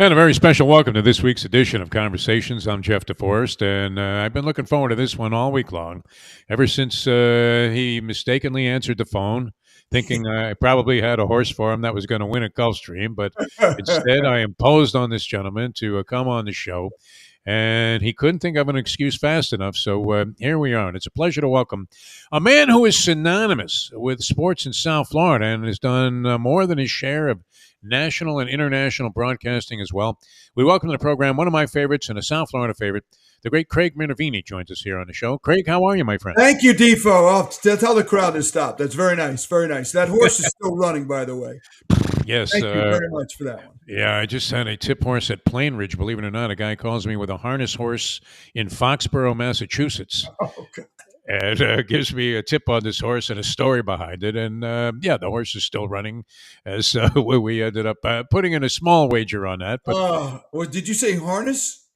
And a very special welcome to this week's edition of Conversations. I'm Jeff De Forrest, and I've been looking forward to this one all week long, ever since he mistakenly answered the phone, thinking I probably had a horse for him that was going to win at Gulfstream. But instead, I imposed on this gentleman to come on the show, and he couldn't think of an excuse fast enough. So here we are, and it's a pleasure to welcome a man who is synonymous with sports in South Florida and has done more than his share of national and international broadcasting as well. We welcome to the program one of my favorites and a South Florida favorite. The great Craig Minervini joins us here on the show. Craig, how are you, my friend? Thank you, Defo. I'll tell the crowd to stop. That's very nice. Very nice. That horse is still running, by the way. Yes. Thank you very much for that one. Yeah, I just had a tip horse at Plainridge. Believe it or not, a guy calls me with a harness horse in Foxborough, Massachusetts. Oh, God. And gives me a tip on this horse and a story behind it. And yeah, the horse is still running, as we ended up putting in a small wager on that. But Did you say harness?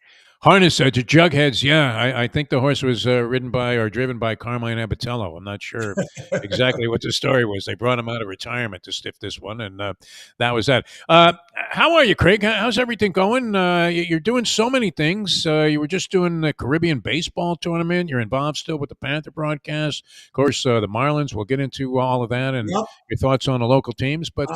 harness to Jugheads, yeah. I think the horse was ridden by or driven by Carmine Abatello. I'm not sure exactly what the story was. They brought him out of retirement to stiff this one, and that was that. How are you, Craig? How's everything going? You're doing so many things. You were just doing the Caribbean baseball tournament. You're involved still with the Panther broadcast. Of course, the Marlins. We'll get into all of that and Yep. your thoughts on the local teams. But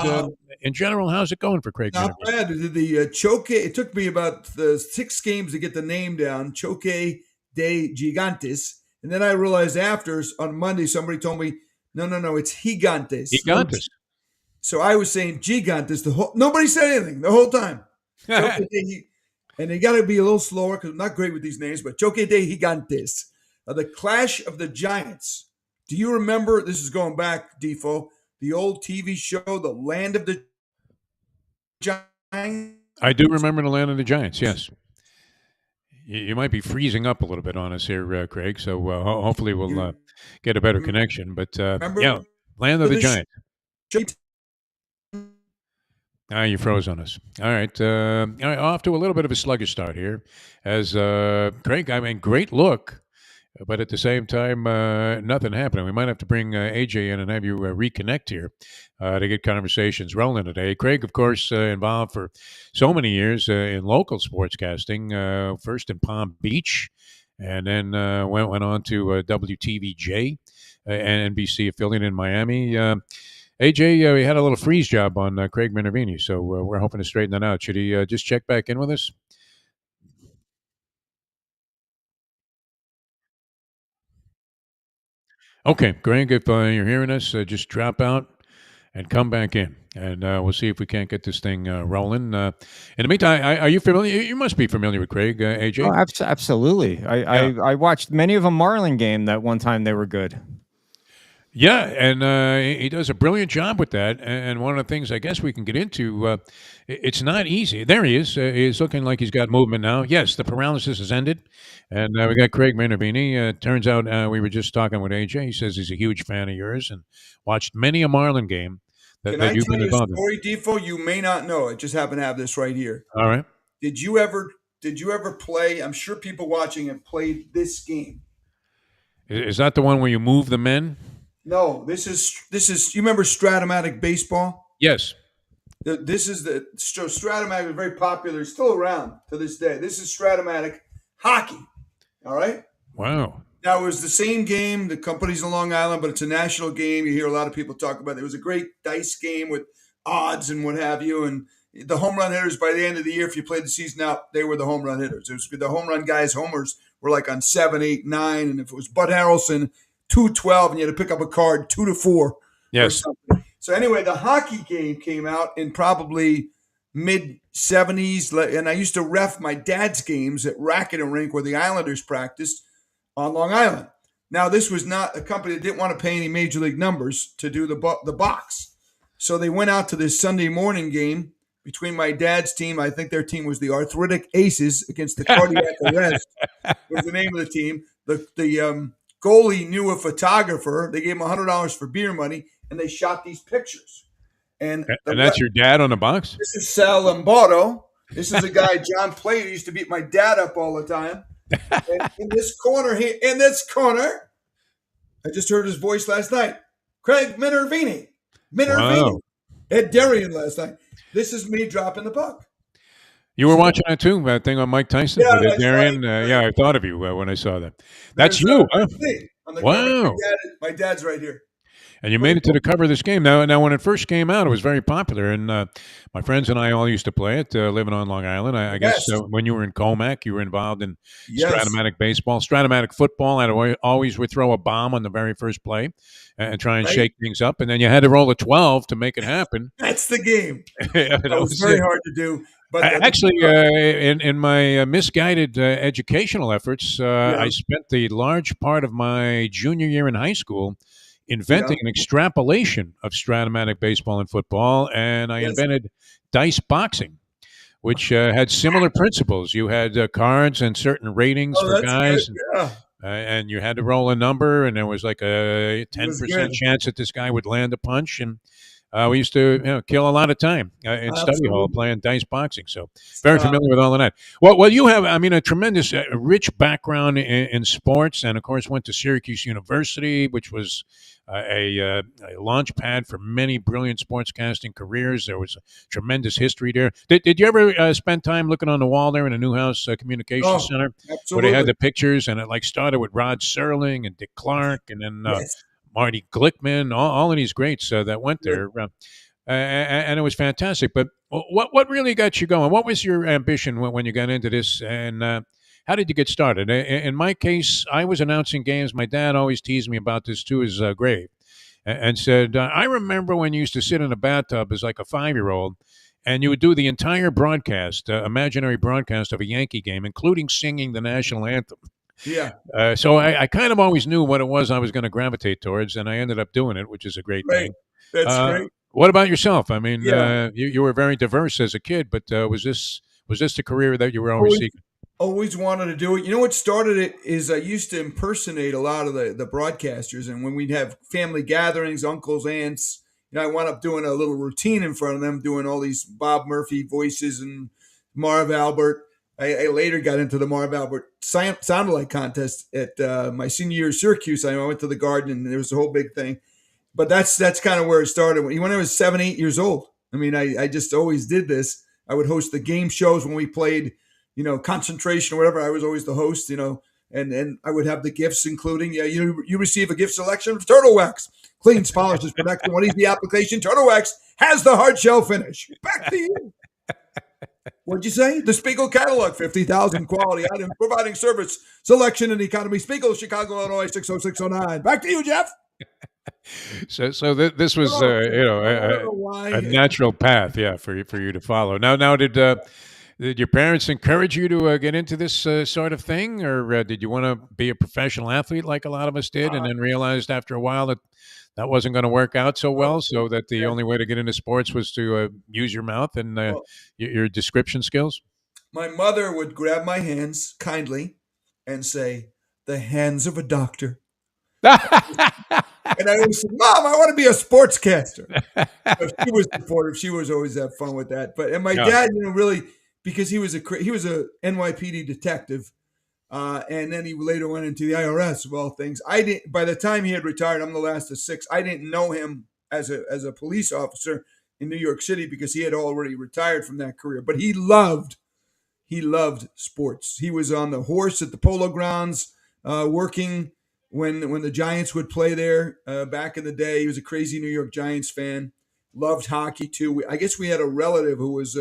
in general, how's it going for Craig? Not bad. The Choque, it took me about 6 games to get the name down, Choque de Gigantes. And then I realized after, on Monday, somebody told me, no, it's Gigantes. Gigantes. So I was saying Gigantes. Nobody said anything the whole time. And they got to be a little slower because I'm not great with these names, but Choque de Gigantes. The Clash of the Giants. Do you remember, this is going back, Defo, the old TV show, The Land of the Giants? I do remember the Land of the Giants, yes. You might be freezing up a little bit on us here, Craig, so hopefully we'll get a better connection. But yeah, Land of the Giants. You froze on us. All right, off to a little bit of a sluggish start here. As Craig, I mean, great look, but at the same time, nothing happening. We might have to bring AJ in and have you reconnect here to get conversations rolling today. Craig, of course, involved for so many years in local sportscasting, first in Palm Beach, and then went on to WTVJ, an NBC affiliate in Miami. AJ, we had a little freeze job on Craig Minervini, so we're hoping to straighten that out. Should he just check back in with us? Okay, Greg, if you're hearing us, just drop out and come back in, and we'll see if we can't get this thing rolling. In the meantime, are you familiar? You must be familiar with Craig, AJ. Oh, absolutely. I watched many of a Marlin game that one time they were good. Yeah, and he does a brilliant job with that. And one of the things I guess we can get into, it's not easy. There he is. He's looking like he's got movement now. Yes, the paralysis has ended. And we got Craig Minervini. Turns out we were just talking with AJ. He says he's a huge fan of yours and watched many a Marlin game that you've been involved in. Can I tell you a story, Defo? You may not know. I just happen to have this right here. All right. Did you ever play? I'm sure people watching have played this game. Is that the one where you move the men? No, this is. You remember Stratomatic baseball? Yes. This is the Stratomatic was very popular. It's still around to this day. This is Stratomatic hockey. All right. Wow. Now it was the same game. The company's in Long Island, but it's a national game. You hear a lot of people talk about it. It was a great dice game with odds and what have you. And the home run hitters by the end of the year, if you played the season out, they were the home run hitters. It was the home run guys. Homers were like on 7, 8, 9, and if it was Bud Harrelson, 212, and you had to pick up a card 2-4. Yes. So anyway, the hockey game came out in probably mid-70s, and I used to ref my dad's games at Racket and Rink where the Islanders practiced on Long Island. Now, this was not a company that didn't want to pay any major league numbers to do the box. So they went out to this Sunday morning game between my dad's team. I think their team was the Arthritic Aces against the Cardiac Arrest was the name of the team. The goalie knew a photographer. They gave him $100 for beer money, and they shot these pictures. And that's your dad on the box? This is Sal Lombardo. This is a guy, John Plate, who used to beat my dad up all the time. And in this corner here, I just heard his voice last night. Craig Minervini. Wow. Ed Darien last night. This is me dropping the puck. You were watching that too, that thing on Mike Tyson Yeah, with that's right. Darian. Yeah, I thought of you when I saw that. That's There's you, huh? me on the cover. Wow. My dad's right here. And you Pretty made it to cool. the cover of this game. Now, when it first came out, it was very popular, and my friends and I all used to play it, living on Long Island. I guess Yes. when you were in Comac, you were involved in Yes. Stratomatic baseball, Stratomatic football. I'd always would throw a bomb on the very first play and try and Right. shake things up, and then you had to roll a 12 to make it happen. That's the game. That That was was very it. hard to do. But Actually, in my misguided educational efforts, yeah, I spent the large part of my junior year in high school inventing yeah, an extrapolation of Stratomatic baseball and football, and I yes. invented dice boxing, which had similar principles. You had cards and certain ratings Oh, for that's good. guys, Yeah, and you had to roll a number, and there was like a it was 10% good. chance that this guy would land a punch, and we used to kill a lot of time in study hall Absolutely. playing dice boxing. So very Uh, familiar with all of that. Well, you have, I mean, a tremendous, rich background in sports, and of course went to Syracuse University, which was a launch pad for many brilliant sportscasting careers. There was a tremendous history there. Did you ever spend time looking on the wall there in the Newhouse Communications oh, Center, where they had absolutely. the pictures, and it like started with Rod Serling and Dick Clark, and then Yes. Marty Glickman, all of these greats that went Good. there, and it was fantastic. But what really got you going? What was your ambition when you got into this, and how did you get started? In my case, I was announcing games. My dad always teased me about this to his grave, and said, "I remember when you used to sit in a bathtub as like a 5-year-old." And you would do the entire broadcast, imaginary broadcast of a Yankee game, including singing the national anthem. Yeah. So I kind of always knew what it was I was going to gravitate towards, and I ended up doing it, which is a great Great. thing. That's Uh, great. what about yourself? I mean, Yeah. you were very diverse as a kid, but was this the career that you were always Always, seeking? always wanted to do it. You know what started it is I used to impersonate a lot of the broadcasters, and when we'd have family gatherings, uncles, aunts, I wound up doing a little routine in front of them, doing all these Bob Murphy voices and Marv Albert. I later got into the Marv Albert sound alike contest at my senior year at Syracuse. I went to the Garden, and there was a whole big thing. But that's kind of where it started. When I was 7, 8 years old, I mean, I just always did this. I would host the game shows when we played, concentration or whatever. I was always the host, and I would have the gifts, including, you receive a gift selection of turtle wax, cleans, polishes, protects, what is the application? Turtle wax has the hard shell finish. Back to you. What'd you say? The Spiegel catalog, 50,000 quality items, providing service, selection, and economy. Spiegel, Chicago, Illinois, 60609. Back to you, Jeff. So this was I don't know a why. natural path, yeah, for you to follow. Now, did your parents encourage you to get into this sort of thing, or did you want to be a professional athlete like a lot of us did, and then realized after a while that that wasn't going to work out so well, so that the Yeah. only way to get into sports was to use your mouth and Well, your description skills? my mother would grab my hands kindly and say, "The hands of a doctor." And I always said, "Mom, I want to be a sportscaster." So she was supportive. She was always have fun with that. And my Yeah. dad, really, because he was a NYPD detective, and then he later went into the IRS of all things. I didn't. By the time he had retired, I'm the last of six. I didn't know him as a police officer in New York City because he had already retired from that career. But he loved sports. He was on the horse at the Polo Grounds, working when the Giants would play there back in the day. He was a crazy New York Giants fan. Loved hockey too. I guess we had a relative who was,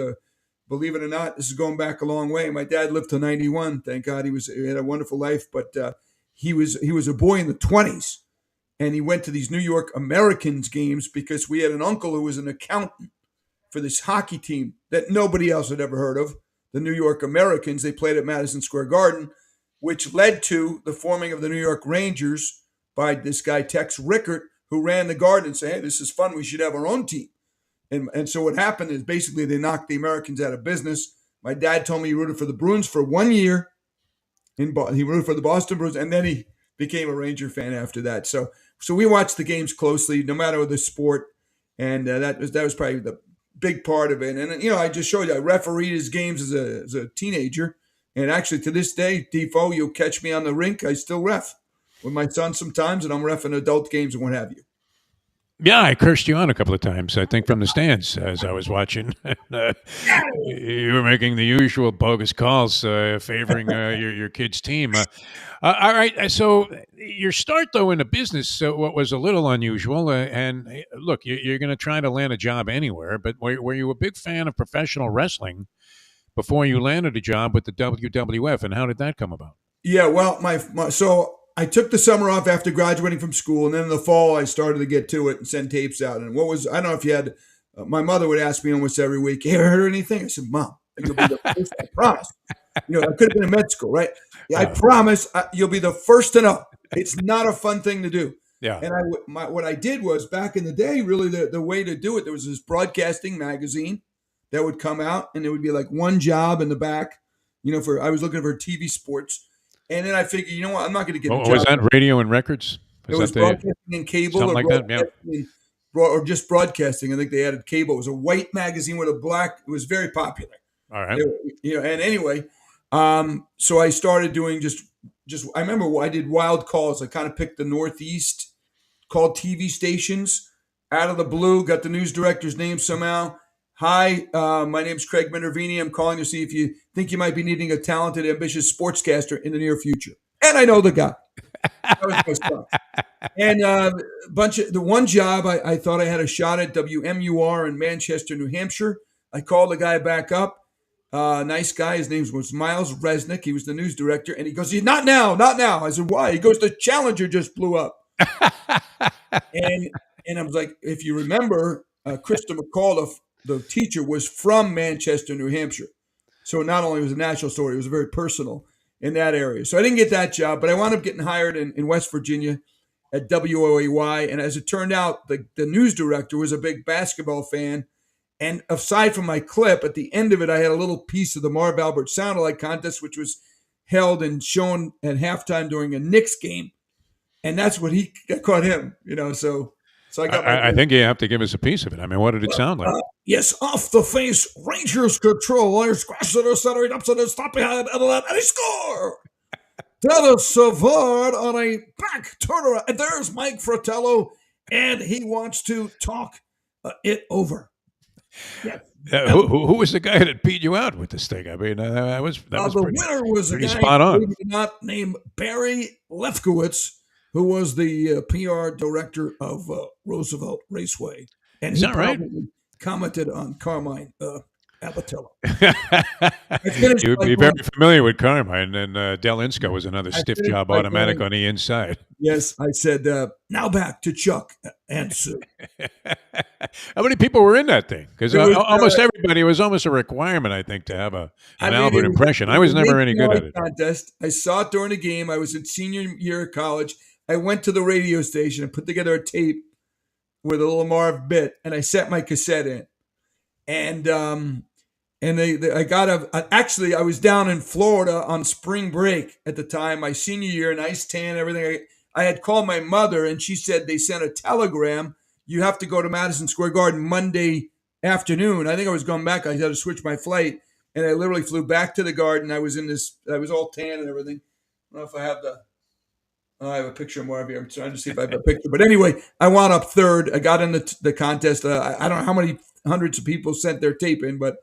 believe it or not, this is going back a long way. My dad lived to 91. Thank God he had a wonderful life. But he was a boy in the 20s, and he went to these New York Americans games because we had an uncle who was an accountant for this hockey team that nobody else had ever heard of, the New York Americans. They played at Madison Square Garden, which led to the forming of the New York Rangers by this guy, Tex Rickert, who ran the Garden and said, "Hey, this is fun. We should have our own team." And so what happened is basically they knocked the Americans out of business. My dad told me he rooted for the Bruins for 1 year. He rooted for the Boston Bruins, and then he became a Ranger fan after that. So we watched the games closely, no matter the sport, and that was probably the big part of it. And I just showed you I refereed his games as a teenager, and actually to this day, Defoe, you'll catch me on the rink. I still ref with my son sometimes, and I'm refing adult games and what have you. Yeah, I cursed you out a couple of times, I think, from the stands as I was watching. You were making the usual bogus calls favoring your kid's team. All right. So your start, though, in the business what was a little unusual. And look, you're going to try to land a job anywhere, but were you a big fan of professional wrestling before you landed a job with the WWF? And how did that come about? Yeah, well, so I took the summer off after graduating from school, and then in the fall I started to get to it and send tapes out. And I don't know if you had, my mother would ask me almost every week, "Hey, heard anything?" I said, "Mom, you'll be the first. I promise." I could have been in med school, right? Yeah, I promise you'll be the first to know. It's not a fun thing to do. Yeah. And what I did was back in the day, really the way to do it. There was this broadcasting magazine that would come out, and there would be like one job in the back. I was looking for TV sports. And then I figured, you know what? I'm not going to get a job. Was that radio and records? It was broadcasting and cable, something like that, yeah. Or just broadcasting. I think they added cable. It was a white magazine with a black. It was very popular. All right. And anyway, so I started doing just. I remember I did wild calls. I kind of picked the Northeast, called TV stations out of the blue. Got the news director's name somehow. Hi, my name's Craig Minervini. I'm calling to see if you think you might be needing a talented, ambitious sportscaster in the near future. And I know the guy. That was my stuff. And the one job I thought I had a shot at, WMUR in Manchester, New Hampshire. I called the guy back up. Nice guy. His name was Miles Resnick. He was the news director. And he goes, "Not now, not now." I said, "Why?" He goes, "The Challenger just blew up." and I was like, if you remember, Krista McAuliffe, the teacher, was from Manchester, New Hampshire. So not only was it a national story, it was very personal in that area. So I didn't get that job, but I wound up getting hired in West Virginia at WOAY. And as it turned out, the news director was a big basketball fan. And aside from my clip, at the end of it, I had a little piece of the Marv Albert Sound-Alike contest, which was held and shown at halftime during a Knicks game. And that's what caught him, So I got I think you have to give us a piece of it. I mean, what did it sound like? Yes, off the face, Rangers control. They're scratching their center up to the stop behind, and they score. Dennis Savard on a back turnaround. And there's Mike Fratello, and he wants to talk it over. Yeah. Who was the guy that beat you out with this thing? I mean, that was the winner was a guy spot on. Not named Barry Lefkowitz, who was the PR director of Roosevelt Raceway. And Is that right? Commented on Carmine Abatello. You would be very familiar with Carmine, and Del Insco was another stiff job automatic on the inside. Yes, I said, now back to Chuck and Sue. How many people were in that thing? Because almost everybody, it was almost a requirement, I think, to have an Albert impression. I was never any good at it. Contest. I saw it during the game. I was in senior year of college. I went to the radio station and put together a tape with a little Marv bit, and I set my cassette in. And I got actually, I was down in Florida on spring break at the time, my senior year, nice tan, everything. I had called my mother, and she said they sent a telegram. You have to go to Madison Square Garden Monday afternoon. I think I was going back. I had to switch my flight, and I literally flew back to the Garden. I was all tan and everything. I don't know if I have I have a picture of Marv here. I'm trying to see if I have a picture. But anyway, I wound up third. I got in the contest. I don't know how many hundreds of people sent their tape in, but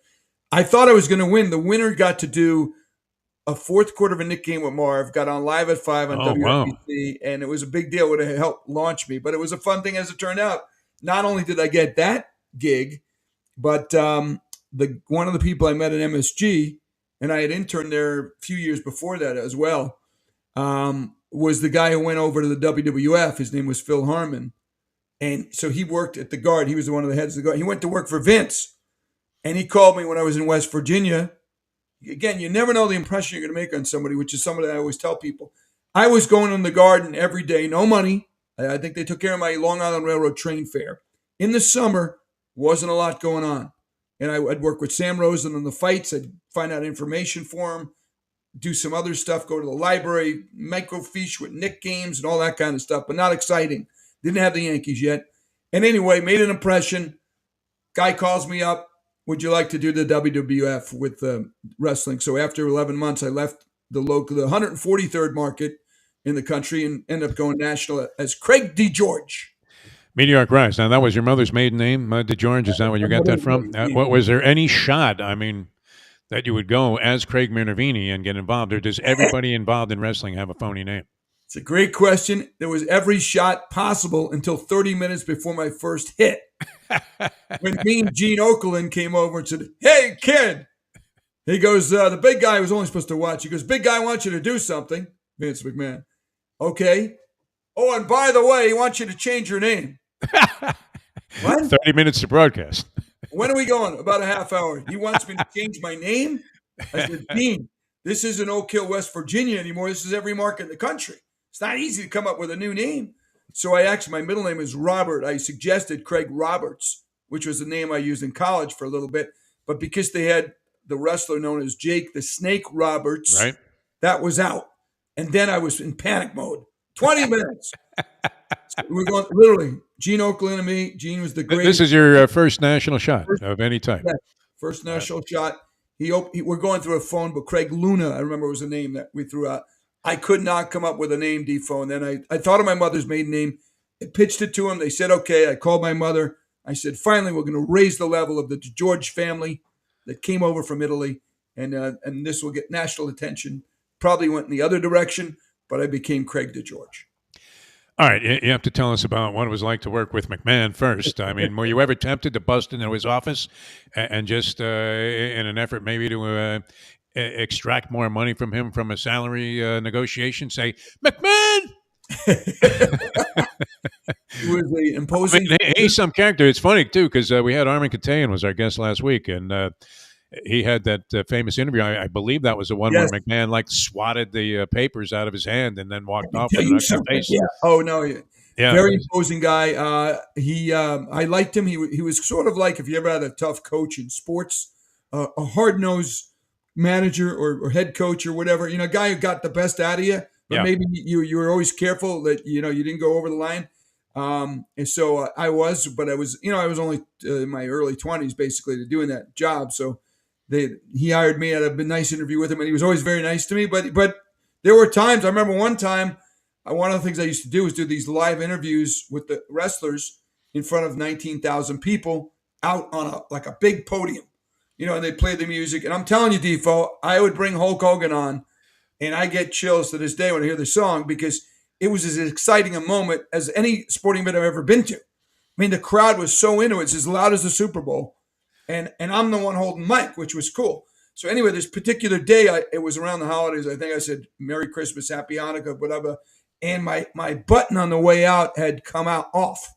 I thought I was going to win. The winner got to do a fourth quarter of a Knick game with Marv, got on Live at 5 on WNBC, and it was a big deal. It would have helped launch me. But it was a fun thing as it turned out. Not only did I get that gig, but one of the people I met at MSG, and I had interned there a few years before that as well, was the guy who went over to the WWF. His name was Phil Harmon. And so he worked at the Guard. He was one of the heads of the Guard. He went to work for Vince. And he called me when I was in West Virginia. Again, you never know the impression you're going to make on somebody, which is something that I always tell people. I was going in the Garden every day, no money. I think they took care of my Long Island Railroad train fare. In the summer, wasn't a lot going on. And I'd work with Sam Rosen on the fights. I'd find out information for him, do some other stuff, go to the library, microfiche with Knick games and all that kind of stuff, but not exciting. Didn't have the Yankees yet. And anyway, made an impression. Guy calls me up. Would you like to do the WWF with wrestling? So after 11 months, I left the 143rd market in the country and ended up going national as Craig D. George. Meteoric Rise. Now, that was your mother's maiden name, DeGeorge. Is that where you got that from? What was there any shot? I mean, that you would go as Craig Minervini and get involved, or does everybody involved in wrestling have a phony name? It's a great question. There was every shot possible until 30 minutes before my first hit. When Mean Gene Okerlund came over and said, "Hey, kid." He goes, the big guy was only supposed to watch. He goes, "Big guy wants you to do something." Vince McMahon. Okay. "Oh, and by the way, he wants you to change your name." What? 30 minutes to broadcast. "When are we going?" "About a half hour." "He wants me to change my name?" I said, "Dean, this isn't Oak Hill, West Virginia anymore. This is every market in the country. It's not easy to come up with a new name." So my middle name is Robert. I suggested Craig Roberts, which was the name I used in college for a little bit. But because they had the wrestler known as Jake the Snake Roberts, Right. that was out. And then I was in panic mode. 20 minutes. So we're going literally, Gene Okerlund and me. Gene was the greatest. This is your first national shot of any type. Yeah, first national shot. We're going through a phone, but Craig Luna, I remember, was a name that we threw out. I could not come up with a name, Defoe. And then I thought of my mother's maiden name. I pitched it to him. They said, okay. I called my mother. I said, finally, we're going to raise the level of the George family that came over from Italy. And this will get national attention. Probably went in the other direction, but I became Craig DeGeorge. All right. You have to tell us about what it was like to work with McMahon first. I mean, were you ever tempted to bust into his office and just in an effort maybe to extract more money from him from a salary negotiation, say, "McMahon"? He was an imposing. I mean, he's some character. It's funny, too, because we had Armin Katayan was our guest last week, and he had that famous interview. I believe that was the one where McMahon swatted the papers out of his hand and then walked off with an ugly face. Yeah. Oh, no. Yeah. Very imposing guy. I liked him. He was sort of like, if you ever had a tough coach in sports, a hard-nosed manager or head coach or whatever, a guy who got the best out of you, but maybe you were always careful that, you didn't go over the line. And so I was only in my early 20s basically to doing that job. So he hired me. I had a nice interview with him, and he was always very nice to me. But there were times, I remember one time, one of the things I used to do was do these live interviews with the wrestlers in front of 19,000 people out on a big podium, and they play the music. And I'm telling you, Defoe, I would bring Hulk Hogan on, and I get chills to this day when I hear the song, because it was as exciting a moment as any sporting event I've ever been to. I mean, the crowd was so into it. It's as loud as the Super Bowl. And I'm the one holding mic, which was cool. So anyway, this particular day, it was around the holidays. I think I said, "Merry Christmas, Happy Hanukkah," whatever. And my button on the way out had come out off,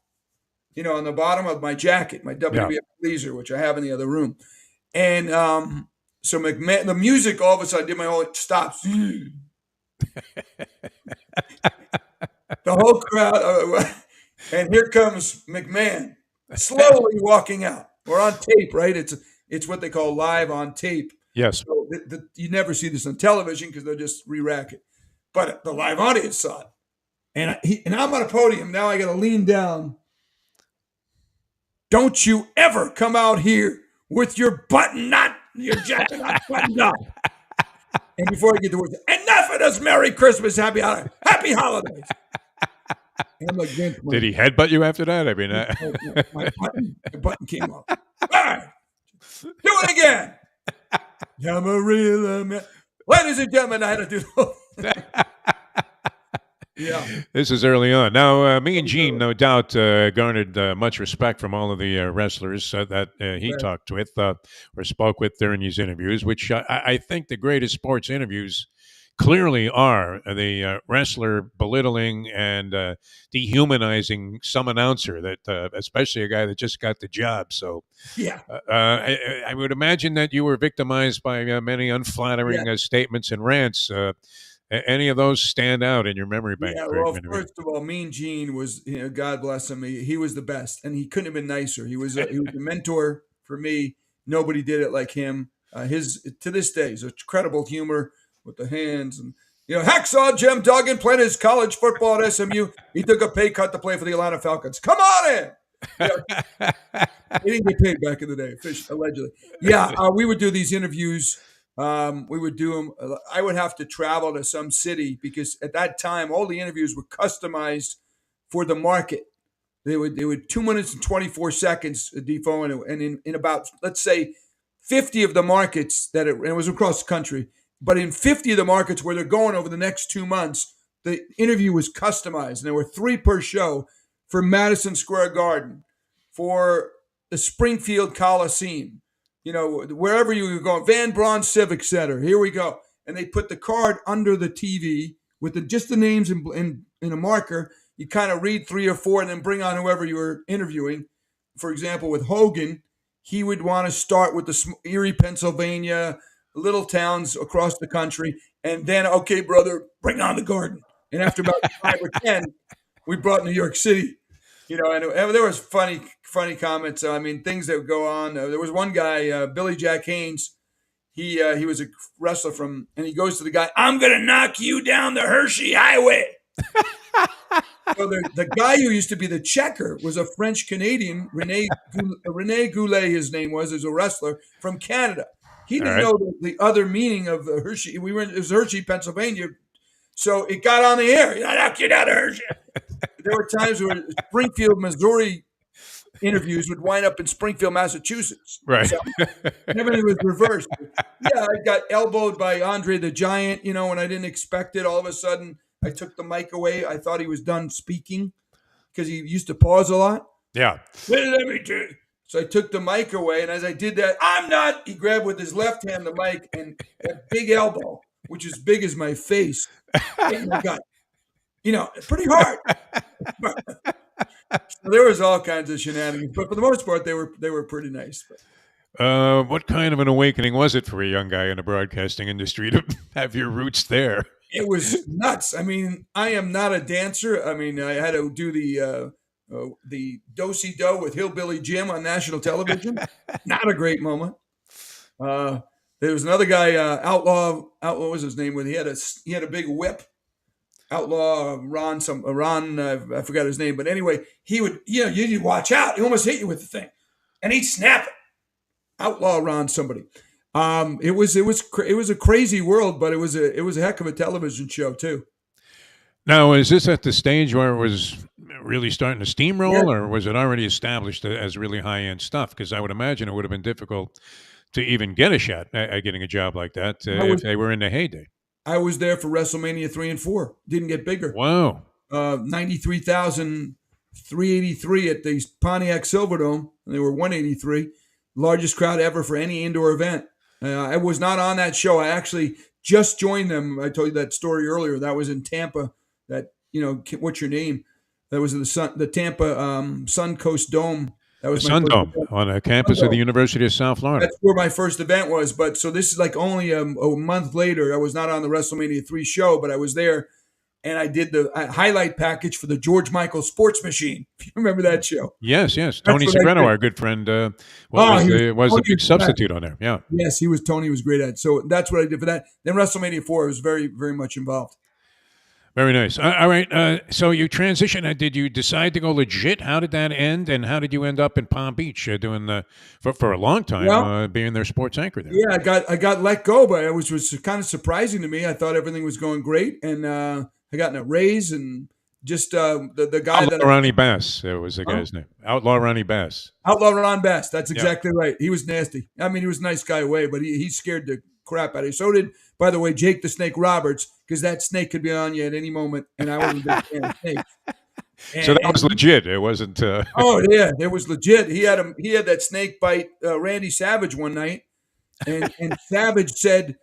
on the bottom of my jacket, my WWF blazer, which I have in the other room. And so McMahon, the music, all of a sudden, it stops. The whole crowd, and here comes McMahon, slowly walking out. We're on tape, right? It's what they call live on tape. Yes. So you never see this on television because they'll just re-rack it. But the live audience saw it. And I'm on a podium. Now I got to lean down. "Don't you ever come out here with your jacket not buttoned up." And before I get the words, "Enough of this, Merry Christmas, Happy Holidays." And I'm like, "Vince, did he headbutt you after that? I mean, my button came off. "All right, do it again." "I'm a real man." Ladies and gentlemen, I had to do Yeah. This is early on. Now, me and Gene, no doubt, garnered much respect from all of the wrestlers that he talked with or spoke with during these interviews, which I think the greatest sports interviews clearly are the wrestler belittling and dehumanizing some announcer, that especially a guy that just got the job. So I would imagine that you were victimized by many unflattering statements and rants. Any of those stand out in your memory bank? Yeah, well, first of all, Mean Gene was, God bless him, he was the best, and he couldn't have been nicer. He was a mentor for me. Nobody did it like him. To this day, his incredible humor with the hands, and Hacksaw Jim Duggan played his college football at SMU. He took a pay cut to play for the Atlanta Falcons. Come on in. He didn't get paid back in the day, allegedly. We would do these interviews. We would do them. I would have to travel to some city because at that time, all the interviews were customized for the market. They would 2 minutes and 24 seconds, Defoe, and in about, let's say, 50 of the markets and it was across the country, but in 50 of the markets where they're going over the next 2 months, the interview was customized, and there were 3 per show for Madison Square Garden, for the Springfield Coliseum, wherever you were going, Van Braun Civic Center. Here we go, and they put the card under the TV with just the names in a marker. You kind of read 3 or 4, and then bring on whoever you were interviewing. For example, with Hogan, he would want to start with the Erie, Pennsylvania, little towns across the country, and then, okay, brother, bring on the Garden. And after about 5 or 10, we brought New York City. And there was funny comments. I mean, things that would go on. There was one guy, Billy Jack Haynes. He was a wrestler and he goes to the guy, "I'm gonna knock you down the Hershey Highway." So the guy who used to be the checker was a French Canadian, Rene Goulet. His name was, as a wrestler from Canada. He didn't know the other meaning of Hershey. It was Hershey, Pennsylvania. So it got on the air. I knock you down to Hershey. There were times where Springfield, Missouri interviews would wind up in Springfield, Massachusetts. Right. So everything was reversed. Yeah, I got elbowed by Andre the Giant, when I didn't expect it. All of a sudden, I took the mic away. I thought he was done speaking because he used to pause a lot. Yeah. Well, let me do. So I took the mic away, and as I did that, I'm not. He grabbed with his left hand the mic, and that big elbow, which is big as my face, hit my gut. Pretty hard. So there was all kinds of shenanigans, but for the most part, they were pretty nice. What kind of an awakening was it for a young guy in the broadcasting industry to have your roots there? It was nuts. I mean, I am not a dancer. I mean, I had to do the do-si-do with Hillbilly Jim on national television. Not a great moment. There was another guy, Outlaw. What was his name? He had a big whip. Outlaw Ron. I forgot his name, but anyway, he would. You'd watch out. He almost hit you with the thing, and he'd snap it. Outlaw Ron somebody. It was a crazy world, but it was a heck of a television show too. Now, is this at the stage where it was really starting to steamroll, or was it already established as really high-end stuff? Because I would imagine it would have been difficult to even get a shot at getting a job like that if they were in the heyday. I was there for WrestleMania 3 and 4. Didn't get bigger. Wow. 93,383 at the Pontiac Silverdome, and they were 183. Largest crowd ever for any indoor event. I was not on that show. I actually just joined them. I told you that story earlier. That was in Tampa. That, what's your name? That was in the Tampa Suncoast Dome. That was the Sun Dome on a campus of the University of South Florida. That's where my first event was. But so this is like only a month later. I was not on the WrestleMania 3 show, but I was there, and I did the highlight package for the George Michael Sports Machine. If you remember that show? Yes. Tony Soprano, our good friend, was the big substitute on there. Yeah. Yes, Tony was great at it. So that's what I did for that. Then WrestleMania 4, I was very, very much involved. Very nice. All right. So you transitioned. Did you decide to go legit? How did that end? And how did you end up in Palm Beach doing for a long time being their sports anchor there? Yeah, I got let go, but it was kind of surprising to me. I thought everything was going great, and I got in a raise, and just the guy Outlaw Ronnie Bass. That was the guy's name. Outlaw Ronnie Bass. Outlaw Ron Bass. That's exactly right. He was nasty. I mean, he was a nice guy away, but he scared the crap out of you. So did, by the way, Jake the Snake Roberts, because that snake could be on you at any moment, and I wasn't a big fan of snakes. So that was legit. It wasn't. Oh yeah, it was legit. He had that snake bite Randy Savage one night, and Savage said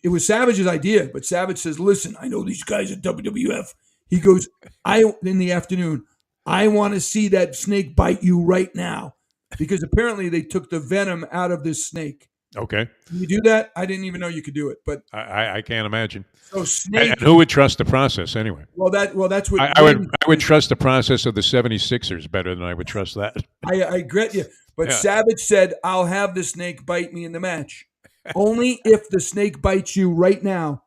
it was Savage's idea, but Savage says, "Listen, I know these guys at WWF." He goes, in the afternoon, I want to see that snake bite you right now, because apparently they took the venom out of this snake. Okay. Can you do that? I didn't even know you could do it, but I can't imagine. So snake. And who would trust the process anyway? Well, that's what I would trust the process of the 76ers better than I would trust that. I get you, but Savage said, "I'll have the snake bite me in the match, only if the snake bites you right now,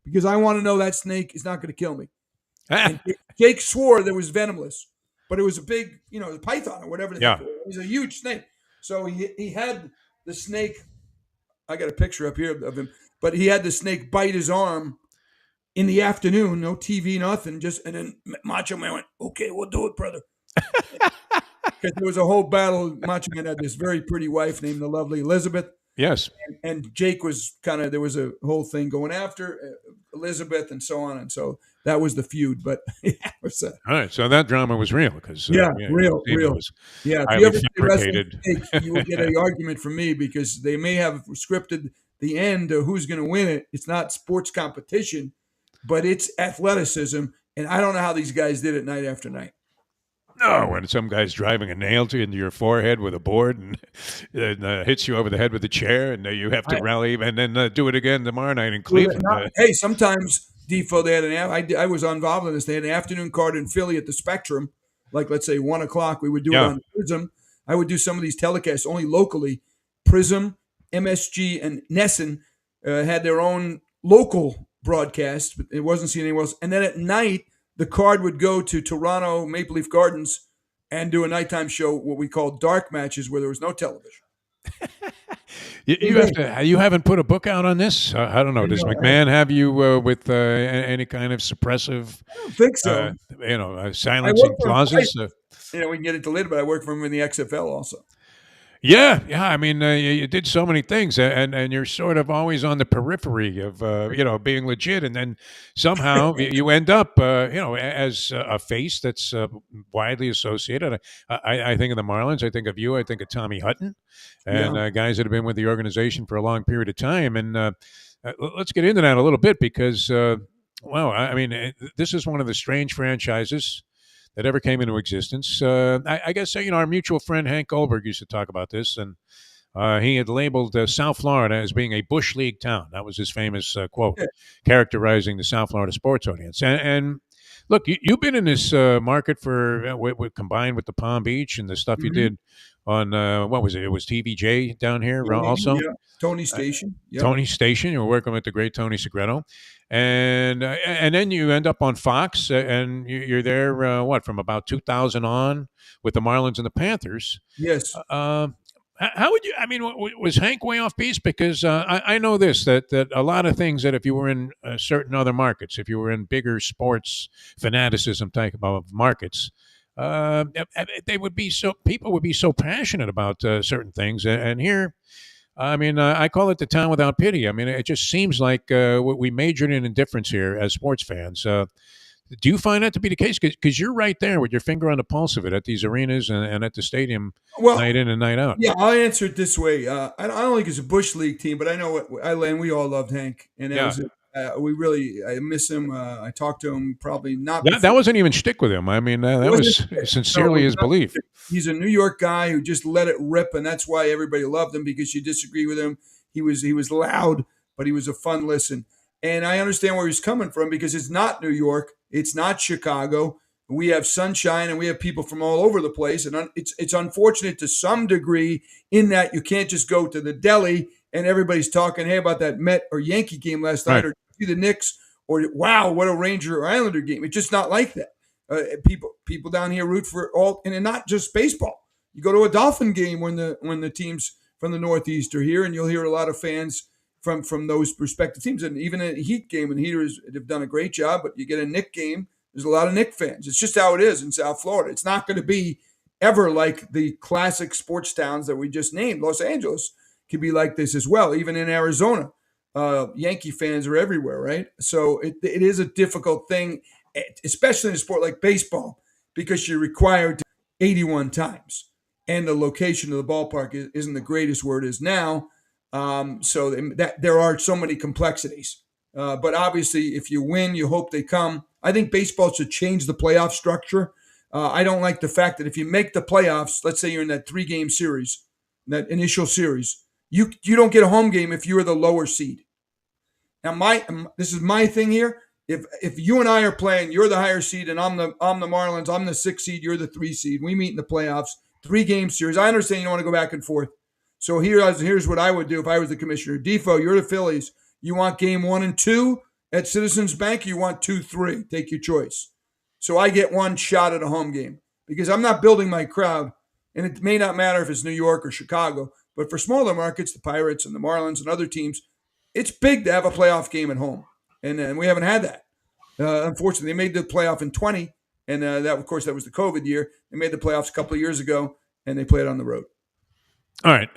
because I want to know that snake is not going to kill me." And Jake swore that it was venomless, but it was a big, python or whatever. Yeah. It was a huge snake. So he had the snake. I got a picture up here of him, but he had the snake bite his arm in the afternoon. No TV, nothing. And then Macho Man went, "Okay, we'll do it, brother." Because there was a whole battle. Macho Man had this very pretty wife named the lovely Elizabeth. Yes. And Jake was there was a whole thing going after Elizabeth and so on. And so that was the feud. But it was, All right. So that drama was real because real. it was Yeah. If you highly ever see wrestling fabricated. Jake, you will get an argument from me because they may have scripted the end of who's going to win it. It's not sports competition, but it's athleticism. And I don't know how these guys did it night after night. No, when some guy's driving a nail into your forehead with a board and hits you over the head with a chair, and you have to rally and then do it again tomorrow night in Cleveland. Hey, sometimes, Defo, they had I was involved in this. They had an afternoon card in Philly at the Spectrum, like let's say 1 o'clock. We would do it on Prism. I would do some of these telecasts only locally. Prism, MSG, and Nesson had their own local broadcast, but it wasn't seen anywhere else. And then at night, the card would go to Toronto Maple Leaf Gardens and do a nighttime show, what we call dark matches, where there was no television. You haven't put a book out on this? I don't know. Does McMahon have you with any kind of suppressive? I don't think so. Silencing clauses. We can get into later, but I work for him in the XFL also. Yeah. I mean, you did so many things, and you're sort of always on the periphery of being legit, and then somehow you end up as a face that's widely associated. I think of the Marlins. I think of you. I think of Tommy Hutton, and guys that have been with the organization for a long period of time. And let's get into that a little bit because, this is one of the strange franchises that ever came into existence. I guess, our mutual friend Hank Goldberg used to talk about this, and he had labeled South Florida as being a Bush League town. That was his famous quote, characterizing the South Florida sports audience. And look, you've been in this market for, combined with the Palm Beach and the stuff you did on, what was it? It was TVJ down here also? Yeah. Tony Station. Tony Station. You were working with the great Tony Segreto. And then you end up on Fox, and you're there, from about 2000 on with the Marlins and the Panthers. Yes. How would you, was Hank way off base? Because I know this, that a lot of things that if you were in certain other markets, if you were in bigger sports fanaticism type of markets, people would be so passionate about certain things. And here, I call it the town without pity. It just seems like we majored in indifference here as sports fans. Do you find that to be the case? Because you're right there with your finger on the pulse of it at these arenas and at the stadium night in and night out. Yeah, I'll answer it this way. I don't think it's a Bush League team, but I know and we all loved Hank. And I miss him. I talked to him probably not. That wasn't even shtick with him. That was sincerely his belief. He's a New York guy who just let it rip, and that's why everybody loved him, because you disagree with him. He was loud, but he was a fun listen. And I understand where he's coming from, because it's not New York. It's not Chicago. We have sunshine and we have people from all over the place. And it's unfortunate to some degree in that you can't just go to the deli and everybody's talking, hey, about that Met or Yankee game last night, or see the Knicks, or wow, what a Ranger or Islander game. It's just not like that. People down here root for all, and not just baseball. You go to a Dolphin game when the teams from the Northeast are here, and you'll hear a lot of fans from those respective teams. And even a Heat game, and the Heaters have done a great job, but you get a Knick game, there's a lot of Knick fans. It's just how it is in South Florida. It's not going to be ever like the classic sports towns that we just named. Los Angeles can be like this as well. Even in Arizona, Yankee fans are everywhere, right? So it is a difficult thing, especially in a sport like baseball, because you're required to 81 times. And the location of the ballpark isn't the greatest where it is now. So that there are so many complexities. But obviously, if you win, you hope they come. I think baseball should change the playoff structure. I don't like the fact that if you make the playoffs, let's say you're in that 3-game series, that initial series, you don't get a home game if you're the lower seed. Now, this is my thing here. If you and I are playing, you're the higher seed, and I'm the Marlins, I'm the 6th seed, you're the 3 seed. We meet in the playoffs, 3-game series. I understand you don't want to go back and forth. So here's what I would do if I was the commissioner. Defo, you're the Phillies. You want game 1 and 2 at Citizens Bank? Or you want 2, 3? Take your choice. So I get one shot at a home game because I'm not building my crowd. And it may not matter if it's New York or Chicago, but for smaller markets, the Pirates and the Marlins and other teams, it's big to have a playoff game at home. And we haven't had that. Unfortunately, they made the playoff in 20, And that, of course, that was the COVID year. They made the playoffs a couple of years ago, and they played on the road. All right,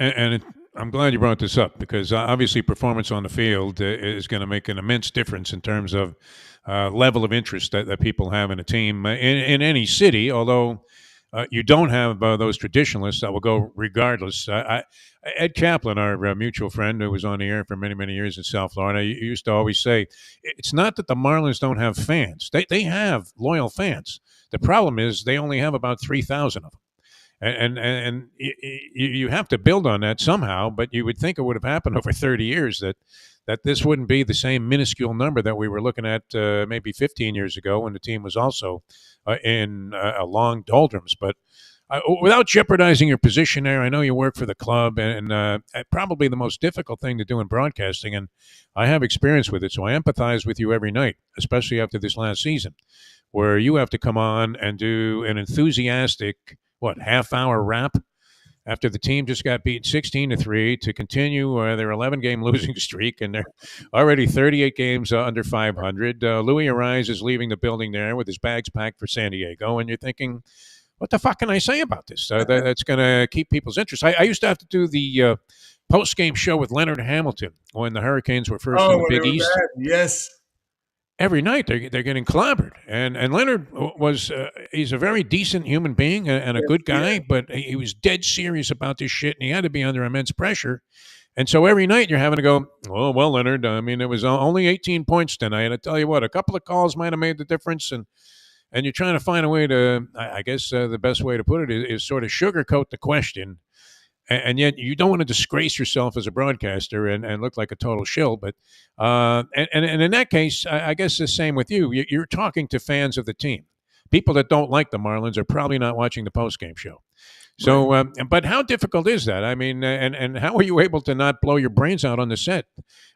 I'm glad you brought this up because obviously performance on the field is going to make an immense difference in terms of level of interest that people have in a team in any city. Although you don't have those traditionalists that will go regardless. Ed Kaplan, our mutual friend who was on the air for many, many years in South Florida, used to always say, it's not that the Marlins don't have fans. They have loyal fans. The problem is they only have about 3,000 of them. And you have to build on that somehow, but you would think it would have happened over 30 years that this wouldn't be the same minuscule number that we were looking at maybe 15 years ago when the team was also in a long doldrums. But without jeopardizing your position there, I know you work for the club, and probably the most difficult thing to do in broadcasting, and I have experience with it, so I empathize with you every night, especially after this last season, where you have to come on and do an enthusiastic half-hour wrap after the team just got beat 16-3 to continue their 11-game losing streak, and they're already 38 games under 500. Louis Arise is leaving the building there with his bags packed for San Diego, and you're thinking, what the fuck can I say about this? That's going to keep people's interest. I used to have to do the post-game show with Leonard Hamilton when the Hurricanes were first in the Big East. Yes. Every night they're getting clobbered, and Leonard was he's a very decent human being and a good guy, but he was dead serious about this shit, and he had to be under immense pressure. And so every night you're having to go, oh well, Leonard. I mean, it was only 18 points tonight. I tell you what, a couple of calls might have made the difference, and you're trying to find a way to, I guess the best way to put it is sort of sugarcoat the question. And yet you don't want to disgrace yourself as a broadcaster and look like a total shill. But and in that case, I guess the same with you. You're talking to fans of the team. People that don't like the Marlins are probably not watching the postgame show. So, but how difficult is that? I mean, and how are you able to not blow your brains out on the set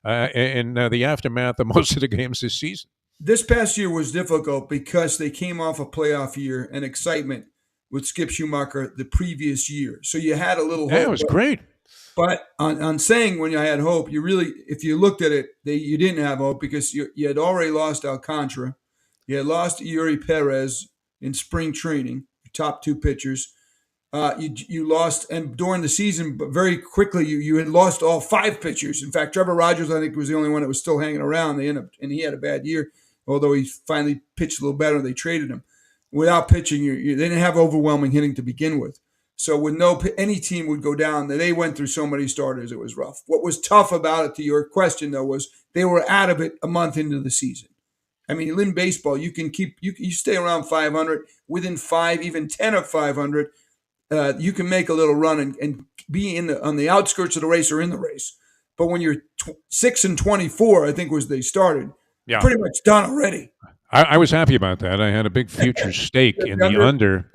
in the aftermath of most of the games this season? This past year was difficult because they came off a playoff year and excitement with Skip Schumacher the previous year. So you had a little hope. Yeah, it was great. But on saying when you had hope, you really, if you looked at it, you didn't have hope because you had already lost Alcantara. You had lost Yuri Perez in spring training, your top two pitchers. You lost, and during the season, but very quickly, you had lost all five pitchers. In fact, Trevor Rogers, I think, was the only one that was still hanging around. And he had a bad year, although he finally pitched a little better. They traded him. Without pitching, they didn't have overwhelming hitting to begin with. So when any team would go down, they went through so many starters, it was rough. What was tough about it, to your question, though, was they were out of it a month into the season. I mean, in baseball, you can you stay around 500, within 5, even 10 of 500, you can make a little run and be on the outskirts of the race or in the race. But when you're 6-24, I think was they started, pretty much done already. I was happy about that. I had a big future stake in the under.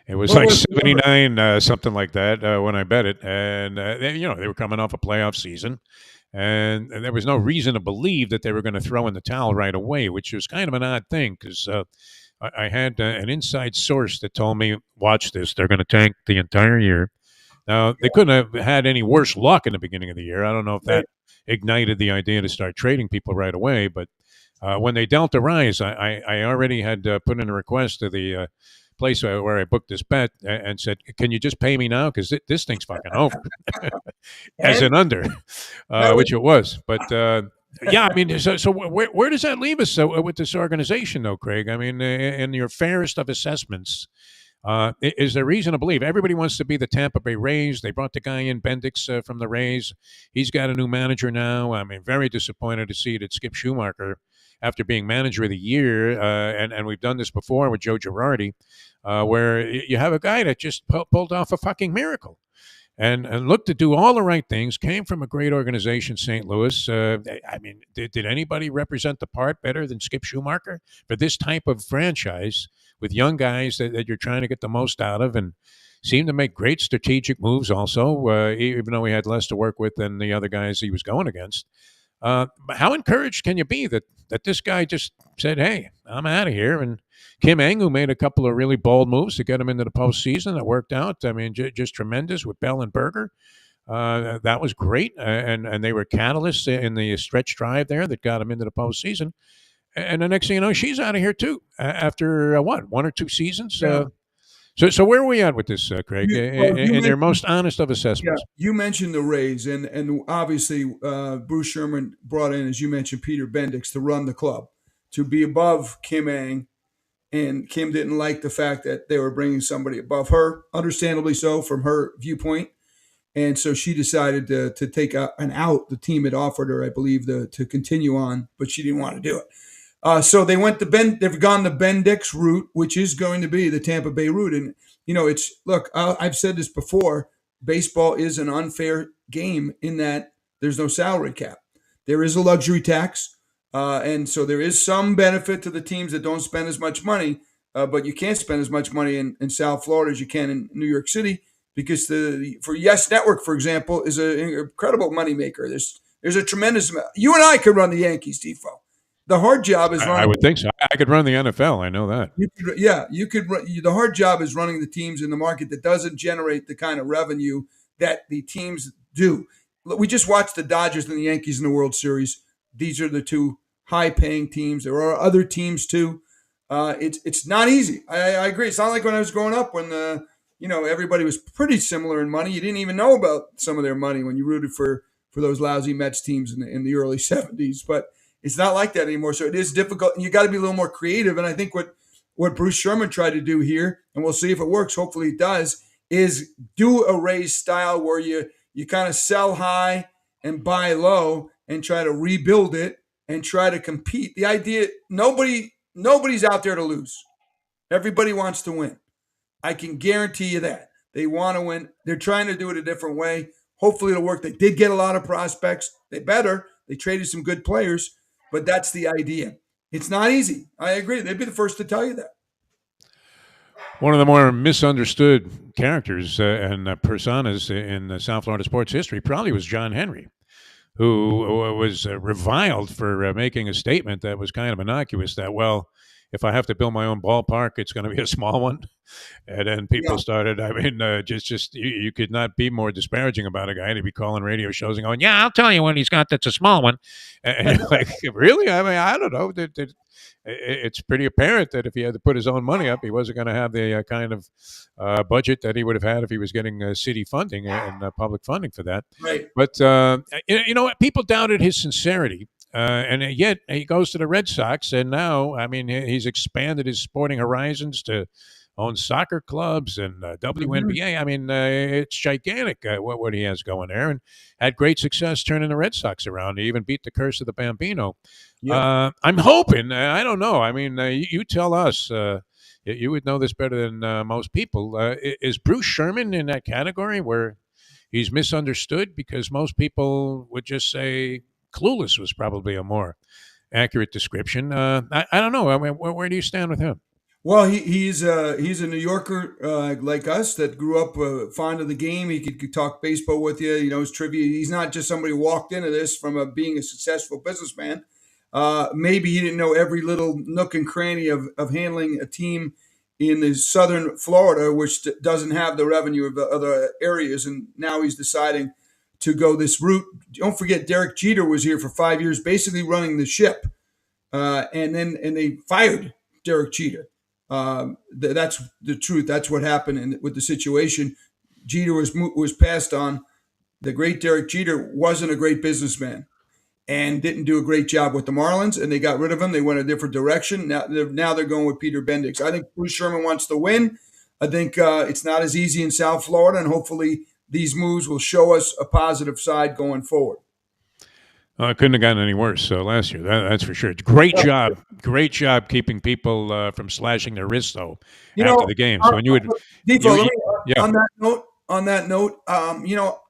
It was like 79, something like that, when I bet it. And, they were coming off a playoff season. And there was no reason to believe that they were going to throw in the towel right away, which was kind of an odd thing because I had an inside source that told me, watch this, they're going to tank the entire year. Now, they couldn't have had any worse luck in the beginning of the year. I don't know if that ignited the idea to start trading people right away, but when they dealt a rise, I already had put in a request to the place where I booked this bet and said, can you just pay me now? Because this thing's fucking over. As an under, which it was. But, yeah, I mean, so where does that leave us with this organization, though, Craig? I mean, in your fairest of assessments, is there reason to believe everybody wants to be the Tampa Bay Rays? They brought the guy in, Bendix, from the Rays. He's got a new manager now. I mean, very disappointed to see that Skip Schumacher, after being manager of the year, and we've done this before with Joe Girardi, where you have a guy that just pulled off a fucking miracle and looked to do all the right things, came from a great organization, St. Louis. I mean, did anybody represent the part better than Skip Schumacher for this type of franchise with young guys that you're trying to get the most out of and seemed to make great strategic moves also, even though he had less to work with than the other guys he was going against? How encouraged can you be that this guy just said, hey, I'm out of here? And Kim Engu made a couple of really bold moves to get him into the postseason that worked out. I mean, just tremendous with Bell and Berger. That was great. And they were catalysts in the stretch drive there that got him into the postseason. and the next thing you know, she's out of here too after what, 1 or 2 seasons. Yeah. So where are we at with this, Craig? In your most honest of Yeah, assessments. you mentioned the Rays, and obviously Bruce Sherman brought in, as you mentioned, Peter Bendix to run the club, to be above Kim Ang, and Kim didn't like the fact that they were bringing somebody above her, understandably so from her viewpoint, and so she decided to take an out. The team had offered her, I believe, to continue on, but she didn't want to do it. So they went to Ben. They've gone the Bendix route, which is going to be the Tampa Bay route. And it's look. I've said this before. Baseball is an unfair game in that there's no salary cap. There is a luxury tax, and so there is some benefit to the teams that don't spend as much money. But you can't spend as much money in South Florida as you can in New York City because for Yes Network, for example, is an incredible moneymaker. There's a tremendous amount. You and I could run the Yankees, Tifo. The hard job is running. I would think so. I could run the NFL. I know that. You could. The hard job is running the teams in the market that doesn't generate the kind of revenue that the teams do. We just watched the Dodgers and the Yankees in the World Series. These are the two high-paying teams. There are other teams too. It's not easy. I agree. It's not like when I was growing up when everybody was pretty similar in money. You didn't even know about some of their money when you rooted for those lousy Mets teams in the early 70s. But it's not like that anymore. So it is difficult, and you got to be a little more creative. And I think what Bruce Sherman tried to do here, and we'll see if it works, hopefully it does, is do a Rays style where you kind of sell high and buy low and try to rebuild it and try to compete. The idea, nobody's out there to lose. Everybody wants to win. I can guarantee you that. They want to win. They're trying to do it a different way. Hopefully it'll work. They did get a lot of prospects. They traded some good players. But that's the idea. It's not easy. I agree. They'd be the first to tell you that. One of the more misunderstood characters and personas in South Florida sports history probably was John Henry, who was reviled for making a statement that was kind of innocuous that, well, if I have to build my own ballpark, it's going to be a small one. And then people started, you could not be more disparaging about a guy. To be calling radio shows and going, yeah, I'll tell you what he's got that's a small one. And you're like, really? I mean, I don't know. It's pretty apparent that if he had to put his own money up, he wasn't going to have the kind of budget that he would have had if he was getting city funding and public funding for that. Right. But, people doubted his sincerity. And yet he goes to the Red Sox, and now, I mean, he's expanded his sporting horizons to own soccer clubs and WNBA. I mean, it's gigantic what he has going there, and had great success turning the Red Sox around. He even beat the curse of the Bambino. Yeah. I'm hoping, I don't know. I mean, you tell us. You would know this better than most people. Is Bruce Sherman in that category where he's misunderstood? Because most people would just say clueless was probably a more accurate description. I don't know. I mean, where do you stand with him? Well, he's a New Yorker like us that grew up fond of the game. He could talk baseball with you. His trivia. He's not just somebody who walked into this from being a successful businessman. Maybe he didn't know every little nook and cranny of handling a team in the southern Florida, which doesn't have the revenue of the other areas. And now he's deciding to go this route. Don't forget, Derek Jeter was here for 5 years, basically running the ship, and they fired Derek Jeter. That's the truth. That's what happened with the situation. Jeter was passed on. The great Derek Jeter wasn't a great businessman and didn't do a great job with the Marlins, and they got rid of him. They went a different direction. Now they're going with Peter Bendix. I think Bruce Sherman wants to win. I think it's not as easy in South Florida, and hopefully these moves will show us a positive side going forward. It couldn't have gotten any worse that's year. That's for sure. Great job keeping people from slashing their wrists though after the game. So when you would, on that note,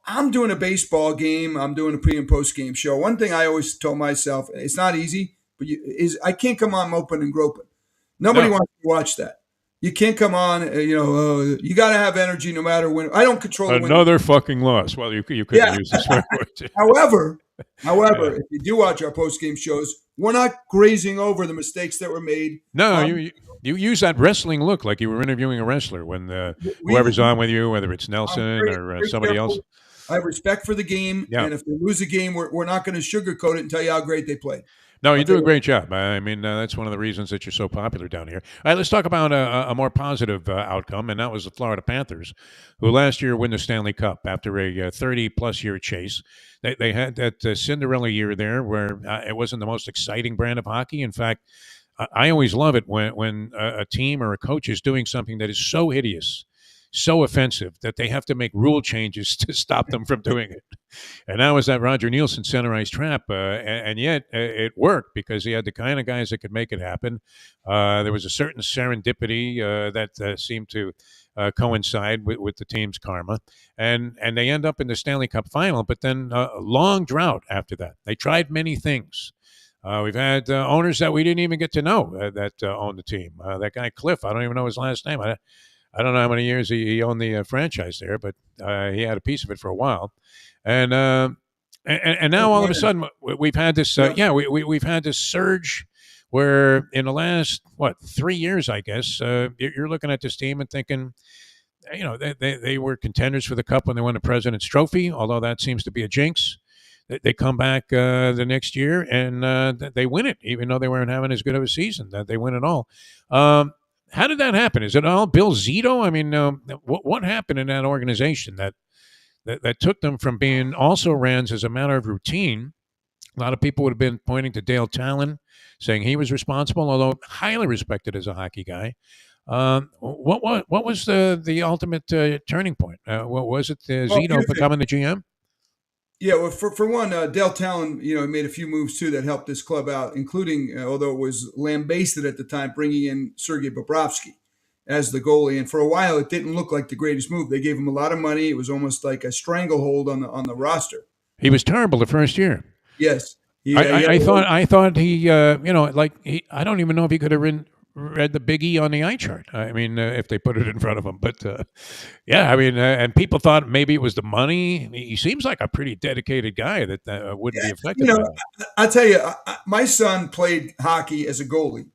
I'm doing a baseball game. I'm doing a pre and post game show. One thing I always told myself, it's not easy, but I can't come on moping and groping. Nobody wants to watch that. You can't come on, you got to have energy no matter when. I don't control another fucking loss. Well, you could use the swear word. However, if you do watch our post-game shows, we're not grazing over the mistakes that were made. No, you use that wrestling look like you were interviewing a wrestler when whoever's on with you, whether it's Nelson or somebody else. I have respect for the game, and if they lose a game, we're not going to sugarcoat it and tell you how great they played. No, I'll you tell do a you great job. I mean, that's one of the reasons that you're so popular down here. All right, let's talk about a more positive outcome, and that was the Florida Panthers, who last year win the Stanley Cup after a 30-plus year chase. They had that Cinderella year there where it wasn't the most exciting brand of hockey. In fact, I always love it when a team or a coach is doing something that is so hideous, so offensive that they have to make rule changes to stop them from doing it. And that was that Roger Nielsen centerized trap, and yet it worked because he had the kind of guys that could make it happen. There was a certain serendipity that seemed to coincide with the team's karma, and they end up in the Stanley Cup final. But then a long drought after that. They tried many things. We've had owners that we didn't even get to know that owned the team. That guy Cliff, I don't even know his last name. I don't know how many years he owned the franchise there, but he had a piece of it for a while. And now all of a sudden we've had this we've had this surge where in the last 3 years, I guess, you're looking at this team and thinking, they were contenders for the cup when they won the President's Trophy, although that seems to be a jinx. They come back the next year and they win it, even though they weren't having as good of a season. That they win it all. How did that happen? Is it all Bill Zito? I mean, what happened in that organization that took them from being also rans as a matter of routine? A lot of people would have been pointing to Dale Talon, saying he was responsible, although highly respected as a hockey guy. What was the ultimate turning point? What was it? Zito becoming the GM? Yeah, well, for one, Dale Talon, made a few moves too that helped this club out, including, although it was lambasted at the time, bringing in Sergei Bobrovsky as the goalie. And for a while, it didn't look like the greatest move. They gave him a lot of money. It was almost like a stranglehold on the roster. He was terrible the first year. Yes, I thought he, I don't even know if he could have read the Big E on the eye chart. I mean, if they put it in front of him, but and people thought maybe it was the money. He seems like a pretty dedicated guy that wouldn't be affected by that. I'll tell you, my son played hockey as a goalie.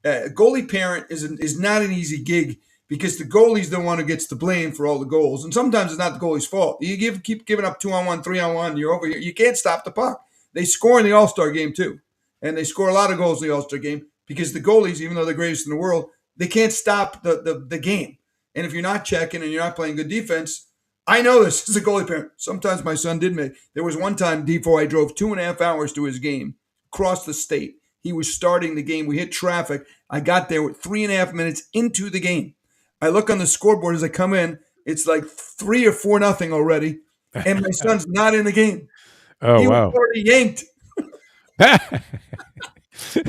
Goalie parent is not an easy gig because the goalie's the one who gets the blame for all the goals, and sometimes it's not the goalie's fault. You keep giving up 2-on-1, 3-on-1, you're over here. You can't stop the puck. They score in the All-Star game too, and they score a lot of goals in the All-Star game because the goalies, even though they're greatest in the world, they can't stop the game. And if you're not checking and you're not playing good defense, I know this as a goalie parent. Sometimes my son did make. There was one time, D4, I drove 2.5 hours to his game across the state. He was starting the game. We hit traffic. I got there with 3.5 minutes into the game. I look on the scoreboard as I come in. It's like 3 or 4-0 already, and my son's not in the game. Oh, he wow. was already yanked. So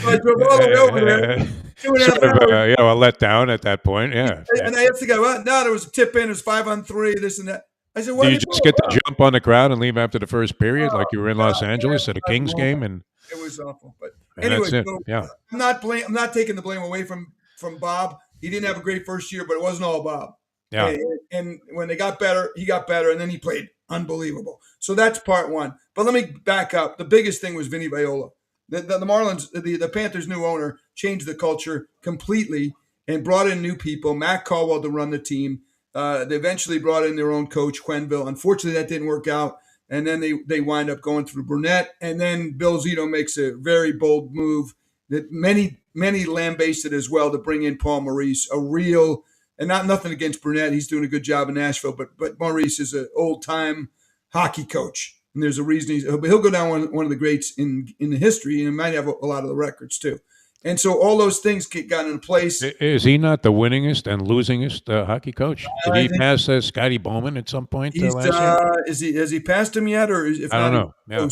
I drove all the way over there. 2.5 hours. A letdown at that point. Yeah. And I asked the guy, well, no, there was a tip in. It was 5-on-3, this and that. I said, "Do you just get to jump on the crowd and leave after the first period, like you were in Los Angeles at a Kings game?" And it was awful. But anyway, so yeah. I'm not taking the blame away from Bob. He didn't have a great first year, but it wasn't all Bob. Yeah. And when they got better, he got better, and then he played unbelievable. So that's part one. But let me back up. The biggest thing was Vinny Viola. The Marlins, the Panthers' new owner, changed the culture completely and brought in new people. Matt Caldwell to run the team. They eventually brought in their own coach, Quenneville. Unfortunately, that didn't work out. And then they wind up going through Burnett. And then Bill Zito makes a very bold move that many lambasted as well to bring in Paul Maurice, a real, and nothing against Burnett. He's doing a good job in Nashville. But Maurice is an old-time hockey coach. And there's a reason he'll go down one of the greats in the history, and he might have a lot of the records too. And so all those things got into place. Is he not the winningest and losingest hockey coach? Did he pass Scotty Bowman at some point last year? Has he passed him yet, or I don't know. Yeah.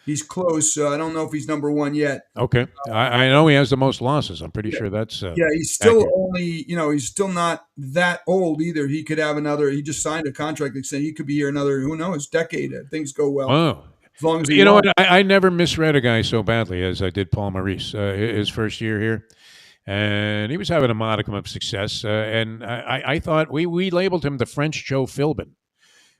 He's close. I don't know if he's number one yet. Okay, I know he has the most losses. I'm pretty sure that's. He's still only. He's still not that old either. He could have another. He just signed a contract that said he could be here another. Who knows? Decade. Things go well. Oh. As long as I never misread a guy so badly as I did Paul Maurice his first year here, and he was having a modicum of success. And I thought we labeled him the French Joe Philbin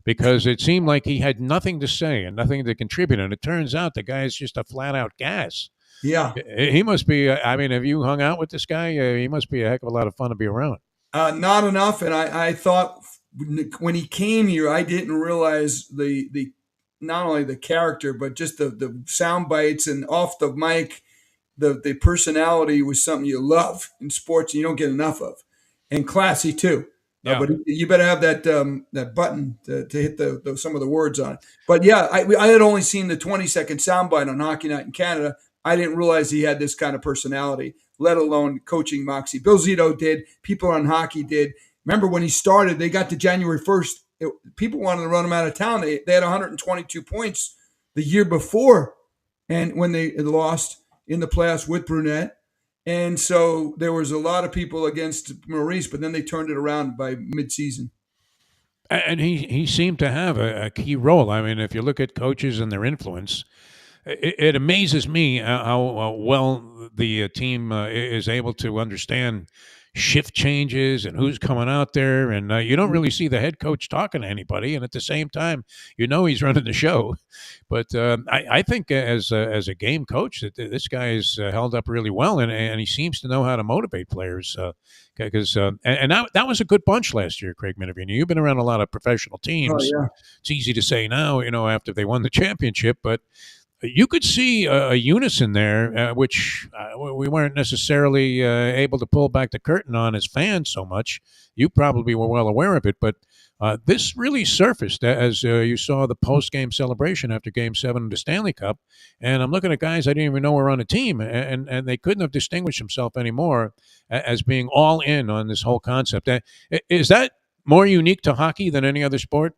because it seemed like he had nothing to say and nothing to contribute. And it turns out the guy is just a flat out gas. Yeah, he must be. I mean, have you hung out with this guy? He must be a heck of a lot of fun to be around. Not enough, and I thought when he came here, I didn't realize the not only the character, but just the sound bites and off the mic. The personality was something you love in sports and you don't get enough of, and classy too. Yeah. But you better have that button to hit some of the words on it. But yeah, I had only seen the 20-second soundbite on Hockey Night in Canada. I didn't realize he had this kind of personality, let alone coaching moxie. Bill Zito did. People on hockey did. Remember when he started, they got to January 1st. People wanted to run him out of town. They had 122 points the year before, and when they lost in the playoffs with Brunette. And so there was a lot of people against Maurice, but then they turned it around by midseason. And he seemed to have a key role. I mean, if you look at coaches and their influence, it amazes me how well the team is able to understand shift changes and who's coming out there. And you don't really see the head coach talking to anybody. And at the same time, he's running the show. But I think as a game coach, that this guy is held up really well. And he seems to know how to motivate players. Because that was a good bunch last year, Craig Minervini. You've been around a lot of professional teams. Oh, yeah. It's easy to say now, after they won the championship, but you could see a unison there, which we weren't necessarily able to pull back the curtain on as fans so much. You probably were well aware of it, but this really surfaced as you saw the post-game celebration after Game 7 of the Stanley Cup. And I'm looking at guys I didn't even know were on the team, and they couldn't have distinguished themselves anymore as being all in on this whole concept. Is that more unique to hockey than any other sport?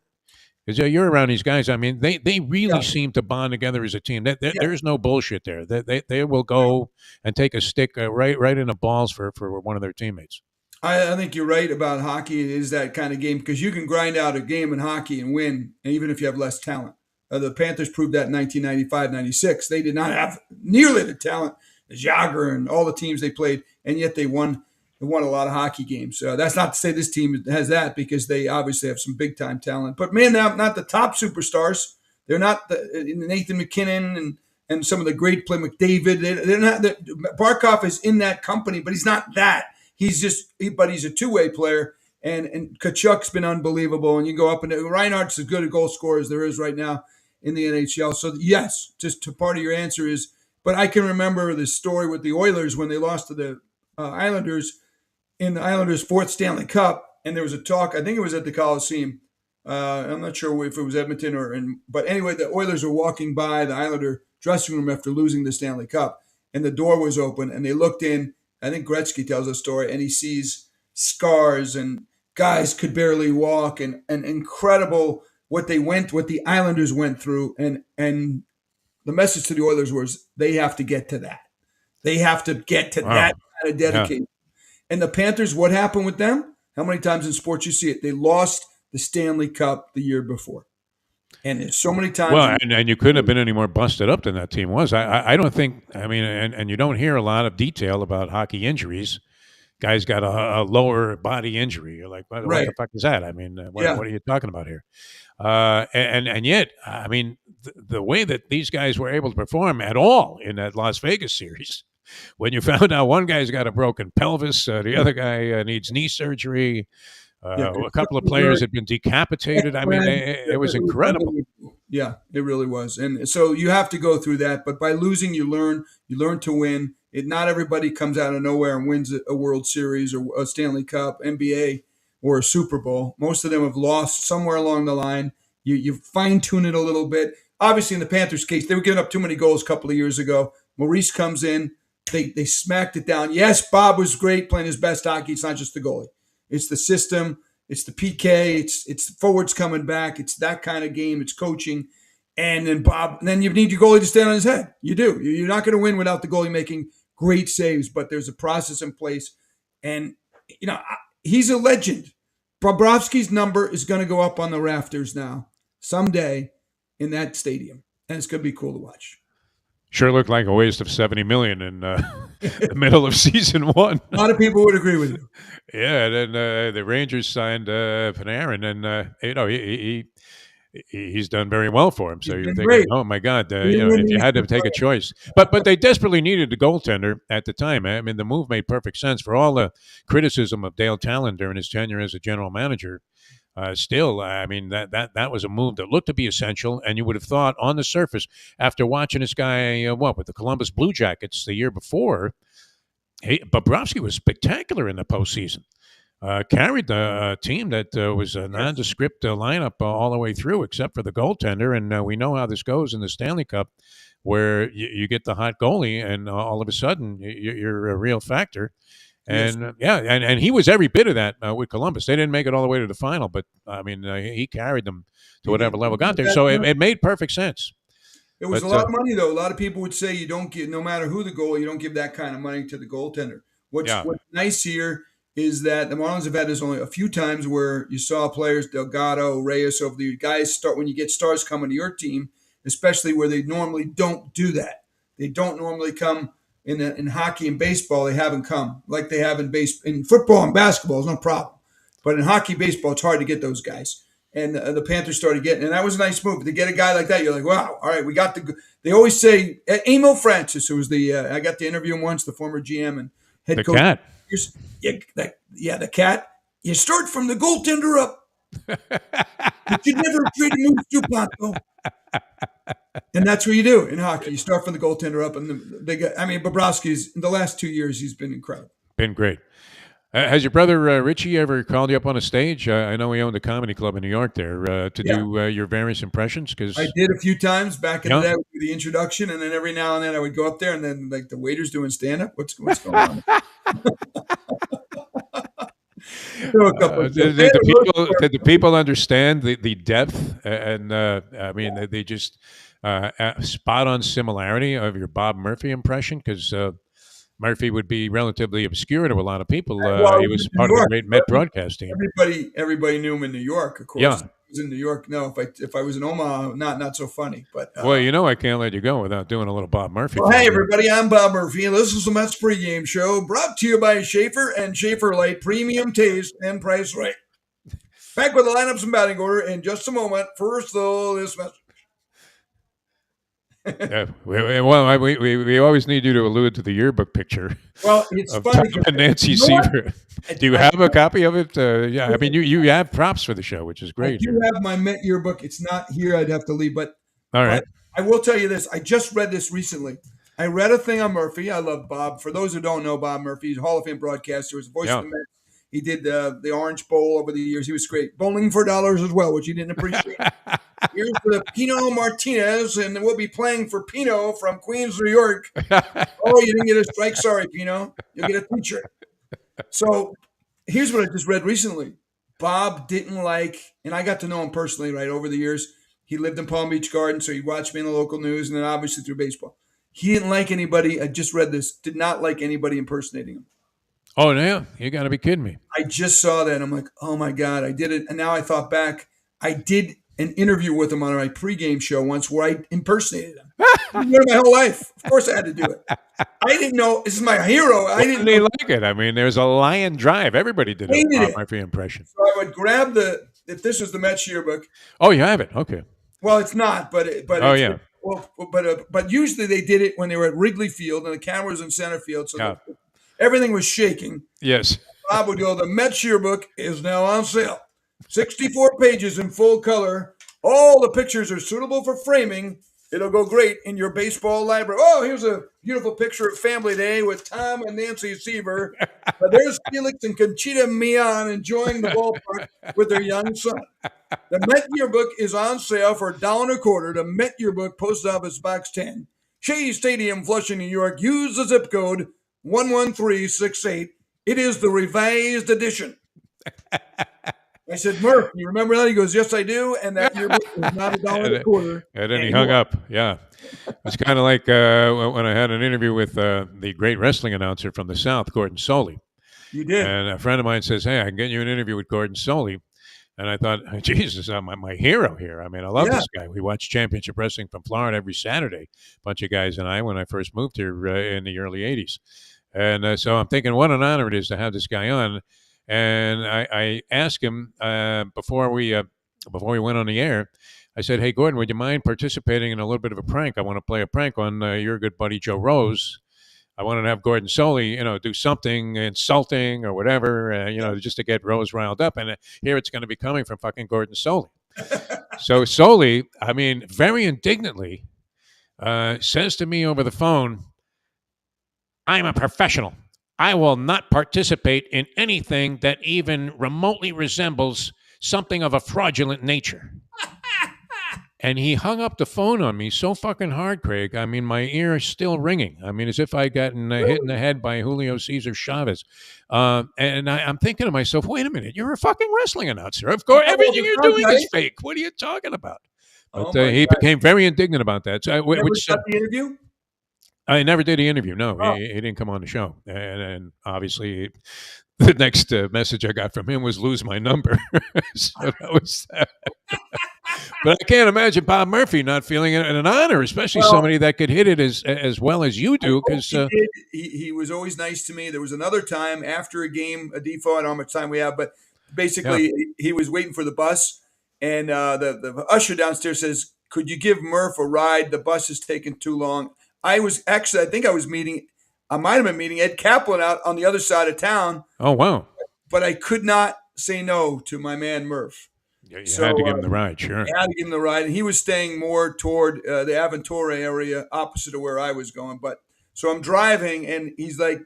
Because you're around these guys. I mean, they really seem to bond together as a team. There's no bullshit there. They will go and take a stick right in the balls for one of their teammates. I think you're right about hockey. It is that kind of game because you can grind out a game in hockey and win, even if you have less talent. The Panthers proved that in 1995-96. They did not have nearly the talent as Jagr and all the teams they played, and yet they won. They won a lot of hockey games. That's not to say this team has that because they obviously have some big time talent. But man, they're not the top superstars. They're not Nathan McKinnon and some of the great play McDavid. They're not. Barkov is in that company, but he's not that. He's a two-way player. And Kachuk's been unbelievable. And you go up and Reinhardt's as good a goal scorer as there is right now in the NHL. So yes, just to part of your answer is. But I can remember the story with the Oilers when they lost to the Islanders. In the Islanders' fourth Stanley Cup, and there was a talk, I think it was at the Coliseum. I'm not sure if it was Edmonton but anyway, the Oilers were walking by the Islander dressing room after losing the Stanley Cup, and the door was open, and they looked in. I think Gretzky tells a story, and he sees scars, and guys could barely walk, and incredible what the Islanders went through, and the message to the Oilers was they have to get to that. They have to get to that kind of dedication. Yeah. And the Panthers, what happened with them? How many times in sports you see it? They lost the Stanley Cup the year before. And there's so many times. Well, and you couldn't have been any more busted up than that team was. I don't think, and you don't hear a lot of detail about hockey injuries. Guys got a lower body injury. You're like, what the fuck is that? I mean, what are you talking about here? And yet, I mean, the way that these guys were able to perform at all in that Las Vegas series, when you found out one guy's got a broken pelvis, the other guy needs knee surgery, a couple of players had been decapitated. I mean, it was incredible. Yeah, it really was. And so you have to go through that. But by losing, you learn to win. Not everybody comes out of nowhere and wins a World Series or a Stanley Cup, NBA, or a Super Bowl. Most of them have lost somewhere along the line. You fine-tune it a little bit. Obviously, in the Panthers' case, they were giving up too many goals a couple of years ago. Maurice comes in. They smacked it down. Yes, Bob was great playing his best hockey. It's not just the goalie. It's the system. It's the PK. It's forwards coming back. It's that kind of game. It's coaching. And then you need your goalie to stand on his head. You do. You're not going to win without the goalie making great saves, but there's a process in place. And, he's a legend. Bobrovsky's number is going to go up on the rafters now someday in that stadium. And it's going to be cool to watch. Sure looked like a waste of $70 million in the middle of season one. A lot of people would agree with you. Yeah, and then the Rangers signed Panarin, and he's done very well for him. So you're thinking, great. Oh my God, if you had to take a choice, but they desperately needed a goaltender at the time. I mean, the move made perfect sense for all the criticism of Dale Talon during his tenure as a general manager. still, I mean, that was a move that looked to be essential, and you would have thought on the surface, after watching this guy, with the Columbus Blue Jackets the year before, Bobrovsky was spectacular in the postseason. Carried the team that was a nondescript lineup all the way through, except for the goaltender. And we know how this goes in the Stanley Cup, where you get the hot goalie, and all of a sudden you're a real factor. And and he was every bit of that with Columbus. They didn't make it all the way to the final, but I mean, he carried them to whatever level got there. So it made perfect sense. It was a lot of money, though. A lot of people would say you don't give, no matter who the goalie, you don't give that kind of money to the goaltender. What's nice here is that the Marlins have had this only a few times where you saw players, Delgado, Reyes, over the guys start when you get stars coming to your team, especially where they normally don't do that. They don't normally come in hockey and baseball. They haven't come like they have in football and basketball. It's no problem, but in hockey, baseball, it's hard to get those guys. And the Panthers started getting, and that was a nice move. To get a guy like that, you're like, wow, all right, we got the. They always say Emil Francis, who was I got to interview him once, the former GM and head coach. Cat. The cat. You start from the goaltender up. You should never trade moves too, Ponto. And that's what you do in hockey. You start from the goaltender up, and Bobrovsky's in the last 2 years, he's been incredible. Been great. Has your brother Richie ever called you up on a stage? I know he owned a comedy club in New York there to do your various impressions. Because I did a few times back in the day with the introduction, and then every now and then I would go up there, and then like the waiter's doing stand up. What's going on? Did the people understand the depth and I mean they just spot on similarity of your Bob Murphy impression? Because Murphy would be relatively obscure to a lot of people. He was part of the great Met broadcast team. Everybody knew him in New York, of course. Yeah. Was in New York. No, if I was in Omaha, not so funny. But well, I can't let you go without doing a little Bob Murphy. Well, hey everybody, I'm Bob Murphy, and this is the Mets pregame show brought to you by Schaefer and Schaefer Light Premium Taste and Price Right. Back with the lineups and batting order in just a moment. First, though, this message. We always need you to allude to the yearbook picture. Well, it's funny. Nancy Seaver. Do you have a copy of it? Yeah, I mean, you have props for the show, which is great. I do have my Met yearbook. It's not here. I'd have to leave, but all right. I will tell you this. I just read this recently. I read a thing on Murphy. I love Bob. For those who don't know Bob Murphy, he's a Hall of Fame broadcaster. He's the voice of the Mets. He did the Orange Bowl over the years. He was great. Bowling for dollars as well, which he didn't appreciate. Here's the Pino Martinez, and we'll be playing for Pino from Queens, New York. Oh, you didn't get a strike? Sorry, Pino. You'll get a T-shirt. So here's what I just read recently. Bob didn't like, and I got to know him personally, right, over the years. He lived in Palm Beach Gardens, so he watched me in the local news, and then obviously through baseball. He didn't like anybody, I just read this, did not like anybody impersonating him. Oh, yeah. You got to be kidding me. I just saw that, and I'm like, oh, my God, I did it. And now I thought back, I did an interview with him on my pregame show once where I impersonated him. My whole life. Of course I had to do it. I didn't know. This is my hero. I didn't know. Like it. I mean, there's a lion drive. Everybody did a Murphy impression. So I would grab if this was the Mets yearbook. Oh, you have it. Okay. Well, it's not, but yeah. Well, but usually they did it when they were at Wrigley Field and the camera was in center field, so everything was shaking. Yes. Bob would go, the Mets yearbook is now on sale. 64 pages in full color. All the pictures are suitable for framing. It'll go great in your baseball library. Oh, here's a beautiful picture of Family Day with Tom and Nancy Seaver. There's Felix and Conchita Mian enjoying the ballpark with their young son. The Met yearbook is on sale for $1.25. The Met yearbook, Post Office Box 10. Shea Stadium, Flushing, New York. Use the zip code 11368. It is the revised edition. I said, Murph, you remember that? He goes, yes, I do. And that yearbook is not $1.25. And then he hung up. Yeah. It's kind of like when I had an interview with the great wrestling announcer from the South, Gordon Soley. You did. And a friend of mine says, hey, I can get you an interview with Gordon Soley. And I thought, Jesus, I'm my hero here. I mean, I love this guy. We watched Championship Wrestling from Florida every Saturday, a bunch of guys and I, when I first moved here in the early 80s. And so I'm thinking what an honor it is to have this guy on. And I asked him before we went on the air, I said, hey, Gordon, would you mind participating in a little bit of a prank? I want to play a prank on your good buddy Joe Rose. I wanted to have Gordon Soley, do something insulting or whatever, just to get Rose riled up. And here it's going to be coming from fucking Gordon Soley. So Soley, I mean, very indignantly, says to me over the phone, I'm a professional. I will not participate in anything that even remotely resembles something of a fraudulent nature. And he hung up the phone on me so fucking hard, Craig. I mean, my ear is still ringing. I mean, as if I'd gotten hit in the head by Julio Cesar Chavez. And I'm thinking to myself, wait a minute, you're a fucking wrestling announcer. Of course, everything you're doing is fake. What are you talking about? But he became very indignant about that. So, Never got the interview? I never did the interview. No, he didn't come on the show. And obviously, the next message I got from him was lose my number. So that was that. But I can't imagine Bob Murphy not feeling it an honor, especially somebody that could hit it as well as you do. Because he was always nice to me. There was another time after a game, a default. I don't know how much time we have, but basically he was waiting for the bus, and the usher downstairs says, "Could you give Murph a ride? The bus is taking too long." I think I was meeting. I might have been meeting Ed Kaplan out on the other side of town. Oh wow! But I could not say no to my man Murph. Yeah, you had to give him the ride, sure. I had to give him the ride, and he was staying more toward the Aventura area, opposite of where I was going. But so I'm driving, and he's like,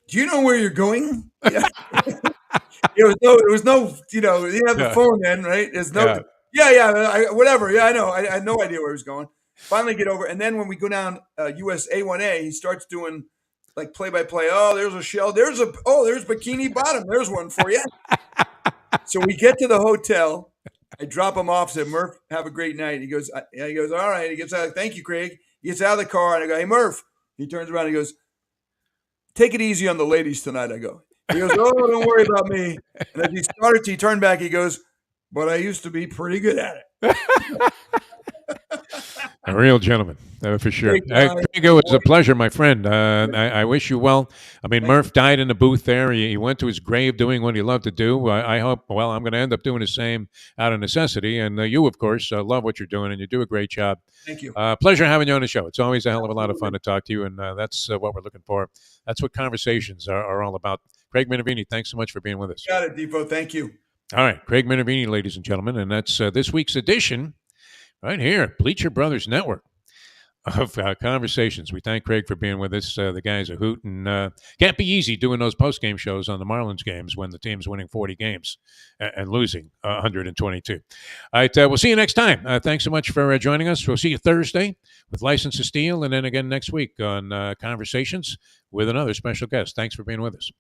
"Do you know where you're going?" Yeah. There was no, you didn't have the phone then, right? There's no, whatever. Yeah, I know. I had no idea where he was going. Finally get over, and then when we go down US A1A, he starts doing like play-by-play. Oh, there's a shell. There's Bikini Bottom. There's one for you. So we get to the hotel. I drop him off. Said, Murph, have a great night. He goes, all right. He gets out. Thank you, Craig. He gets out of the car, and I go, hey, Murph. He turns around. And he goes, take it easy on the ladies tonight. I go. He goes, oh, don't worry about me. And as he turned back. He goes, but I used to be pretty good at it. A real gentleman, for sure. Craig, it was a pleasure, my friend. I wish you well. I mean, Murph died in the booth there. He went to his grave doing what he loved to do. I hope, I'm going to end up doing the same out of necessity. And you, of course, love what you're doing, and you do a great job. Thank you. Pleasure having you on the show. It's always a hell of a lot of fun to talk to you, and that's what we're looking for. That's what conversations are all about. Craig Minervini, thanks so much for being with us. Got it, Defoe. Thank you. All right, Craig Minervini, ladies and gentlemen, and that's this week's edition right here, Bleacher Brothers Network of Conversations. We thank Craig for being with us. The guy's a hoot, and can't be easy doing those post-game shows on the Marlins games when the team's winning 40 games and losing 122. All right, we'll see you next time. Thanks so much for joining us. We'll see you Thursday with License to Steal, and then again next week on Conversations with another special guest. Thanks for being with us.